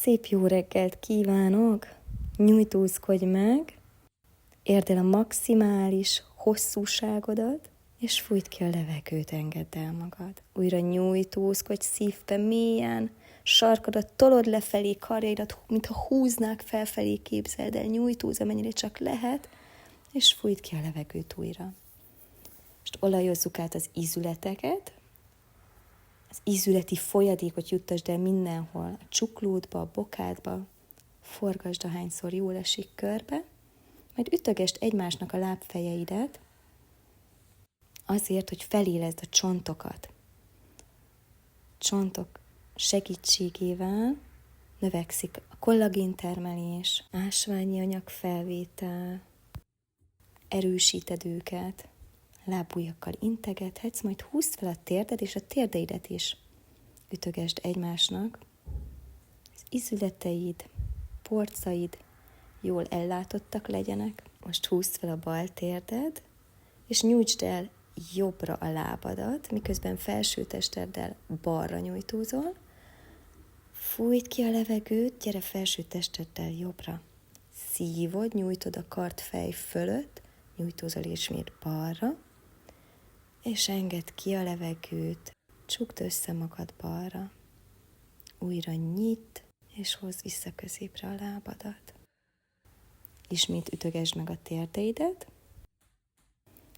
Szép jó reggelt kívánok! Nyújtózkodj meg, érd el a maximális hosszúságodat, és fújt ki a levegőt, engedd el magad. Újra nyújtózkodj szívbe mélyen, sarkadat tolod lefelé, karjaidat, mintha húznák felfelé, képzeld el, nyújtózz, amennyire csak lehet, és fújt ki a levegőt újra. Most olajozzuk át az ízületeket, az ízületi folyadékot juttasd el mindenhol, a csuklódba, a bokádba, forgasd, ahányszor jól esik körbe, majd ütögesd egymásnak a lábfejeidet, azért, hogy felélezd a csontokat. Csontok segítségével növekszik a kollagéntermelés, ásványi anyag felvétel, erősíted őket, lábujjakkal integethetsz, majd húzd fel a térded és a térdeidet is. Ütögesd egymásnak. Az ízületeid, porcaid jól ellátottak legyenek. Most húzd fel a bal térded, és nyújtsd el jobbra a lábadat, miközben felső testeddel balra nyújtózol. Fújt ki a levegőt, gyere felső testeddel jobbra. Szívod, nyújtod a kart fej fölött, nyújtózol ismét balra, és engedd ki a levegőt, csukd össze magad balra. Újra nyit, és hozd vissza középre a lábadat. Ismét ütögesd meg a térdeidet,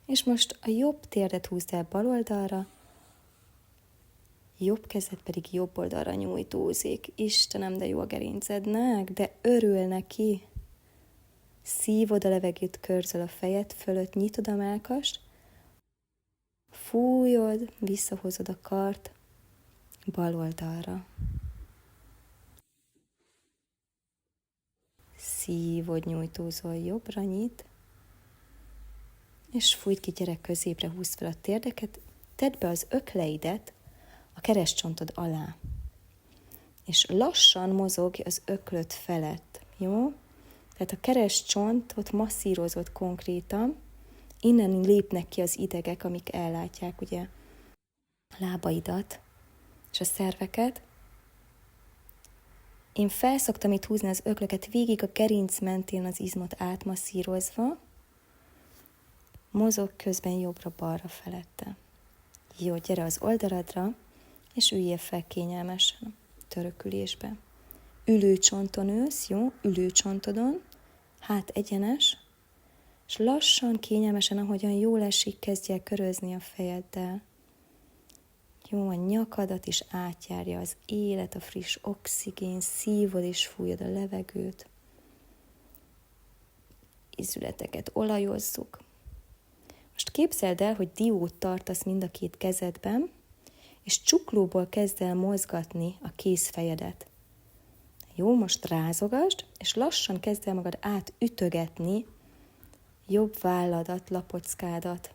és most a jobb térdet húzd el bal oldalra, jobb kezed pedig jobb oldalra nyújtózik. Istenem, de jó a gerincednek, de örül neki. Szívod a levegőt, körzöl a fejed fölött, nyitod a mellkast, fújod, visszahozod a kart bal oldalra. Szívod, nyújtózol jobbra, nyit, és fújt ki, gyere középre, húzd fel a térdeket, tedd be az ökleidet a keresztcsontod alá, és lassan mozogj az öklöd felett, jó? Tehát a keresztcsontot masszírozod konkrétan, innen lépnek ki az idegek, amik ellátják ugye a lábaidat és a szerveket. Én felszoktam itt húzni az öklöket végig a gerinc mentén az izmot átmasszírozva, mozog közben jobbra-balra felette. Jó, gyere az oldaladra, és üljél fel kényelmesen törökülésbe. Ülőcsonton ülsz, jó? Ülőcsontodon, hát egyenes, és lassan, kényelmesen, ahogyan jól esik, kezdj el körözni a fejeddel. Jó, a nyakadat is átjárja az élet, a friss oxigén, szívod és fújod a levegőt. Ízületeket olajozzuk. Most képzeld el, hogy diót tartasz mind a két kezedben, és csuklóból kezd el mozgatni a kézfejedet. Jó, most rázogasd, és lassan kezd el magad átütögetni jobb válladat, lapockádat.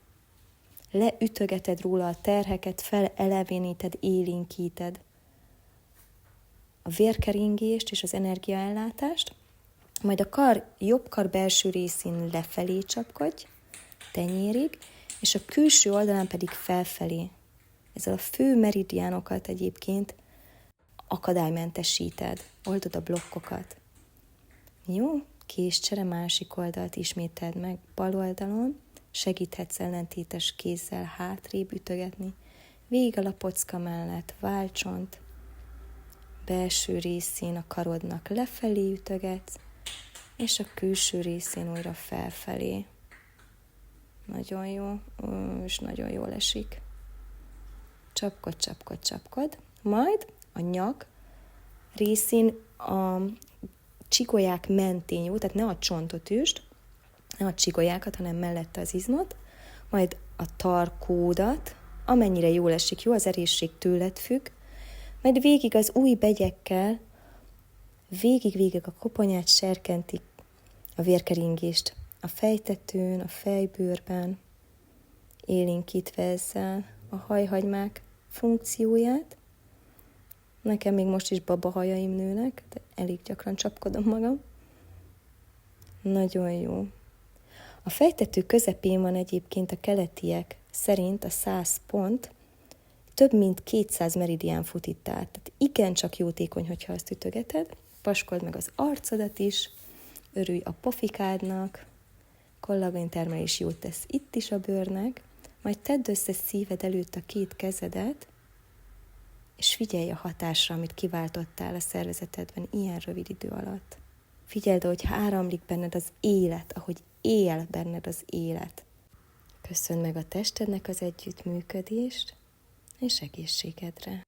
Leütögeted róla a terheket, feleleveníted, élénkíted a vérkeringést és az energiaellátást, majd a jobb kar belső részén lefelé csapkodj, tenyérig, és a külső oldalán pedig felfelé. Ezzel a fő meridiánokat egyébként akadálymentesíted, oldod a blokkokat. Jó? Késcsere, másik oldalt ismételd meg bal oldalon, segíthetsz ellentétes kézzel hátrébb ütögetni, végig a lapocka mellett, vállcsont, belső részén a karodnak lefelé ütögetsz, és a külső részén újra felfelé. Nagyon jó, és nagyon jól esik. Csapkod, csapkod, csapkod. Majd a nyak részén a csigolyák mentén, jó? Tehát ne a csontot üsd, ne a csigolyákat, hanem mellette az izmot, majd a tarkódat, amennyire jól esik, jó? Az erészség tőled függ, majd végig az új begyekkel, végig a koponyát serkentik a vérkeringést a fejtetőn, a fejbőrben, élénkítve ezzel a hajhagymák funkcióját. Nekem még most is babahajaim nőnek, de elég gyakran csapkodom magam. Nagyon jó. A fejtető közepén van egyébként a keletiek szerint a 100 pont, több mint 200 meridián fut itt át. Tehát igencsak jótékony, hogyha azt ütögeted. vaskold meg az arcodat is, örülj a pofikádnak, kollagéntermelés jót tesz itt is a bőrnek, majd tedd össze szíved előtt a két kezedet, és figyelj a hatásra, amit kiváltottál a szervezetedben ilyen rövid idő alatt. Figyeld, ahogy áramlik benned az élet, ahogy él benned az élet. Köszönd meg a testednek az együttműködést, és egészségedre.